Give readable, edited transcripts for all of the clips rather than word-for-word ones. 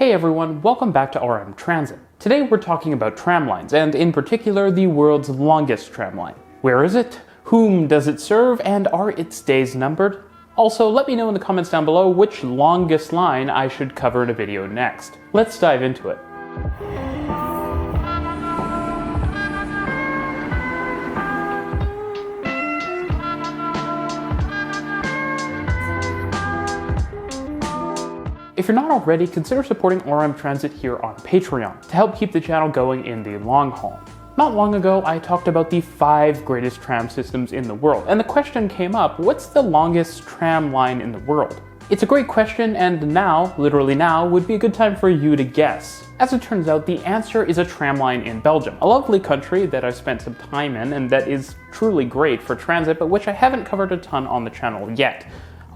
Hey everyone, welcome back to RM Transit. Today we're talking about tram lines, and in particular the world's longest tram line. Where is it? Whom does it serve? And are its days numbered? Also, let me know in the comments down below which longest line I should cover in a video next. Let's dive into it. If you're not already, consider supporting RM Transit here on Patreon to help keep the channel going in the long haul. Not long ago, I talked about the 5 greatest tram systems in the world, and the question came up, what's the longest tram line in the world? It's a great question, and now, literally now, would be a good time for you to guess. As it turns out, the answer is a tram line in Belgium, a lovely country that I've spent some time in and that is truly great for transit, but which I haven't covered a ton on the channel yet.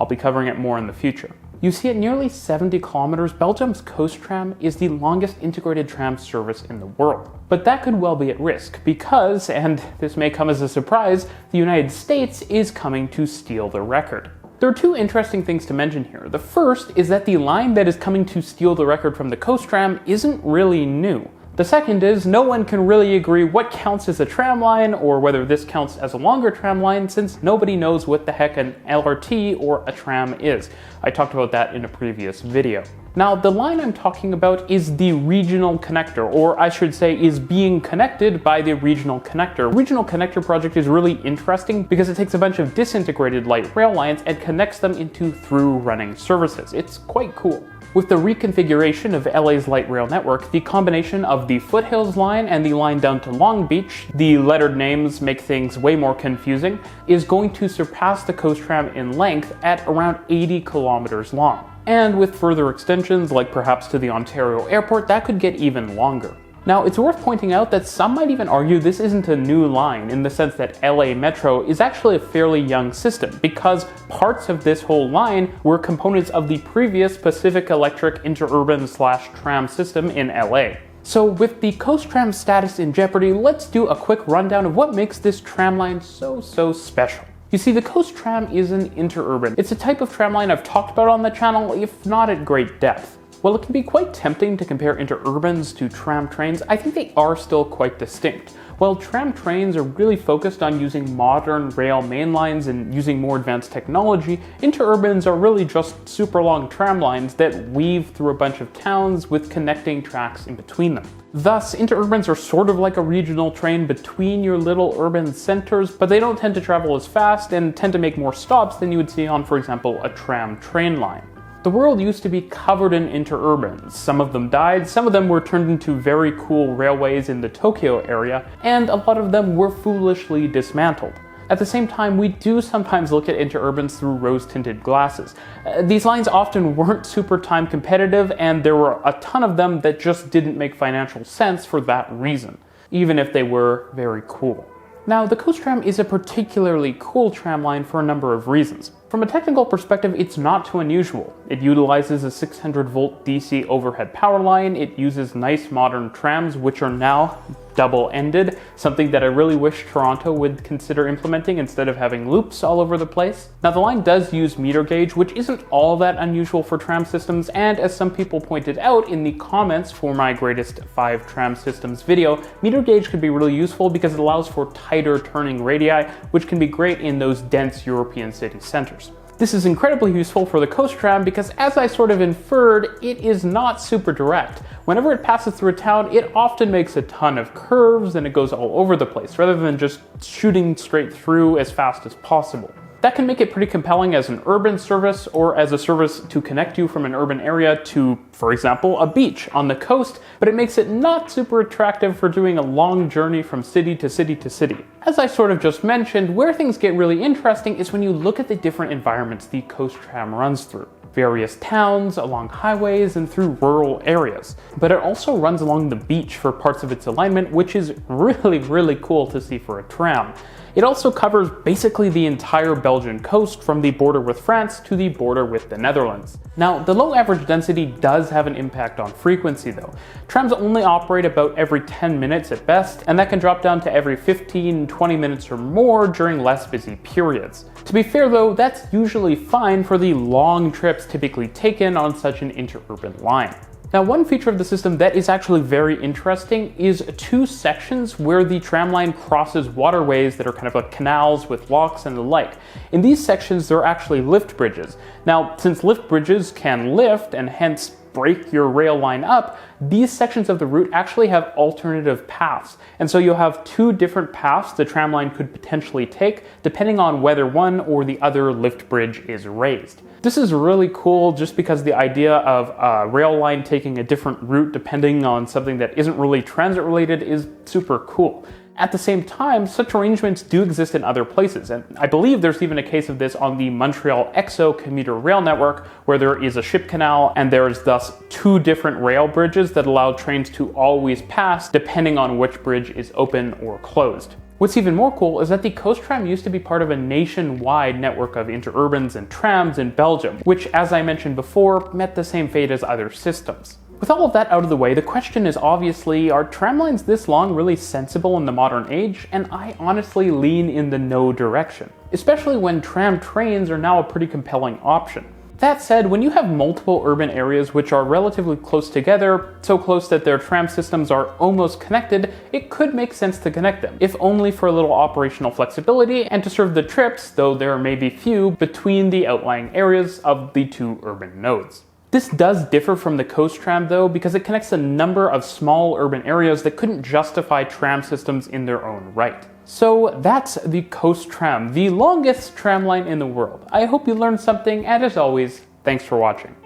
I'll be covering it more in the future. You see, at nearly 70 kilometers, Belgium's Coast Tram is the longest integrated tram service in the world. But that could well be at risk because, and this may come as a surprise, the United States is coming to steal the record. There are 2 interesting things to mention here. The first is that the line that is coming to steal the record from the Coast Tram isn't really new. The second is, no one can really agree what counts as a tram line or whether this counts as a longer tram line since nobody knows what the heck an LRT or a tram is. I talked about that in a previous video. Now, the line I'm talking about is the regional connector, or I should say is being connected by the regional connector. Regional connector project is really interesting because it takes a bunch of disintegrated light rail lines and connects them into through running services. It's quite cool. With the reconfiguration of LA's light rail network, the combination of the Foothills line and the line down to Long Beach, the lettered names make things way more confusing, is going to surpass the Coast Tram in length at around 80 kilometers long. And with further extensions, like perhaps to the Ontario airport, that could get even longer. Now, it's worth pointing out that some might even argue this isn't a new line in the sense that LA Metro is actually a fairly young system because parts of this whole line were components of the previous Pacific Electric interurban/tram system in LA. So with the Coast Tram status in jeopardy, let's do a quick rundown of what makes this tram line so special. You see, the Coast Tram is an interurban. It's a type of tram line I've talked about on the channel, if not at great depth. While it can be quite tempting to compare interurbans to tram trains, I think they are still quite distinct. While tram trains are really focused on using modern rail main lines and using more advanced technology, interurbans are really just super long tram lines that weave through a bunch of towns with connecting tracks in between them. Thus, interurbans are sort of like a regional train between your little urban centers, but they don't tend to travel as fast and tend to make more stops than you would see on, for example, a tram train line. The world used to be covered in interurbans. Some of them died, some of them were turned into very cool railways in the Tokyo area, and a lot of them were foolishly dismantled. At the same time, we do sometimes look at interurbans through rose-tinted glasses. These lines often weren't super time competitive, and there were a ton of them that just didn't make financial sense for that reason, even if they were very cool. Now, the Coast Tram is a particularly cool tram line for a number of reasons. From a technical perspective, it's not too unusual. It utilizes a 600-volt DC overhead power line, it uses nice modern trams which are now double-ended, something that I really wish Toronto would consider implementing instead of having loops all over the place. Now, the line does use meter gauge, which isn't all that unusual for tram systems, and as some people pointed out in the comments for my greatest 5 tram systems video, meter gauge could be really useful because it allows for tighter turning radii, which can be great in those dense European city centers. This is incredibly useful for the Coast Tram because, as I sort of inferred, it is not super direct. Whenever it passes through a town, it often makes a ton of curves and it goes all over the place, rather than just shooting straight through as fast as possible. That can make it pretty compelling as an urban service or as a service to connect you from an urban area to, for example, a beach on the coast, but it makes it not super attractive for doing a long journey from city to city to city. As I sort of just mentioned, where things get really interesting is when you look at the different environments the Coast Tram runs through. Various towns, along highways, and through rural areas. But it also runs along the beach for parts of its alignment, which is really cool to see for a tram. It also covers basically the entire Belgian coast from the border with France to the border with the Netherlands. Now, the low average density does have an impact on frequency though. Trams only operate about every 10 minutes at best, and that can drop down to every 15-20 minutes or more during less busy periods. To be fair though, that's usually fine for the long trips typically taken on such an interurban line. Now, one feature of the system that is actually very interesting is two sections where the tram line crosses waterways that are kind of like canals with locks and the like. In these sections, there are actually lift bridges. Now, since lift bridges can lift and hence break your rail line up, these sections of the route actually have alternative paths. And so you'll have two different paths the tram line could potentially take, depending on whether one or the other lift bridge is raised. This is really cool just because the idea of a rail line taking a different route depending on something that isn't really transit related is super cool. At the same time, such arrangements do exist in other places, and I believe there's even a case of this on the Montreal EXO commuter rail network, where there is a ship canal and there's thus two different rail bridges that allow trains to always pass depending on which bridge is open or closed. What's even more cool is that the Coast Tram used to be part of a nationwide network of interurbans and trams in Belgium, which, as I mentioned before, met the same fate as other systems. With all of that out of the way, the question is obviously, are tram lines this long really sensible in the modern age? And I honestly lean in the no direction, especially when tram trains are now a pretty compelling option. That said, when you have multiple urban areas which are relatively close together, so close that their tram systems are almost connected, it could make sense to connect them, if only for a little operational flexibility and to serve the trips, though there may be few, between the outlying areas of the two urban nodes. This does differ from the Coast Tram though, because it connects a number of small urban areas that couldn't justify tram systems in their own right. So that's the Coast Tram, the longest tram line in the world. I hope you learned something, and as always, thanks for watching.